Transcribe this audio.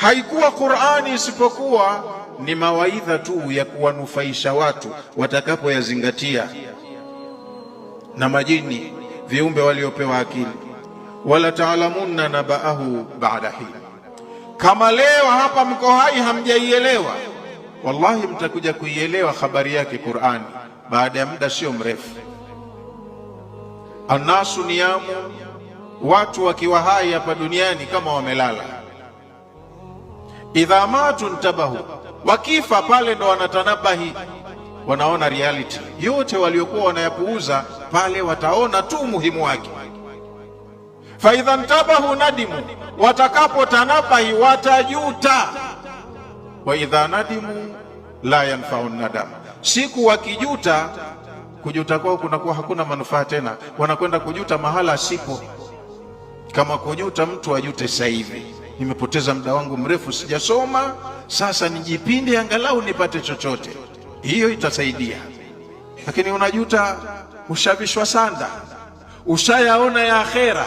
Haikuwa Qur'ani isipokuwa ni mawaidha tu ya kuwanufaisha watu watakapoyazingatia. Na majini, viumbe waliopewa akili, wala taalamunna nabaahu ba'da hin. Kama leo hapa mko hai hamjaielewa, wallahi mtakuja kuielewa habari yake Qur'ani baada ya muda sio mrefu. Annasu niyamu, watu wakiwa hai hapa duniani kama wamelala. Idha matu ntabahu, wakifa pale ndo wanatanabahi, wanaona reality yote waliokuwa wanayapuuza pale, wataona tu muhimu wake. Fa idha ntabahu nadimu, watakapotanabahi watajuta. Wa idha nadimu la yanfa'u nadam, siku wakijuta, kujuta kwao kunakuwa hakuna manufaa tena, wanakwenda kujuta mahala sipo. Kama kujuta mtu ajute sasa hivi, nimepoteza muda wangu mrefu sijasoma, sasa nijipinde angalau nipate chochote, hiyo itasaidia. Lakini unajuta ushavishwa sanda, ushayaona ya akhera,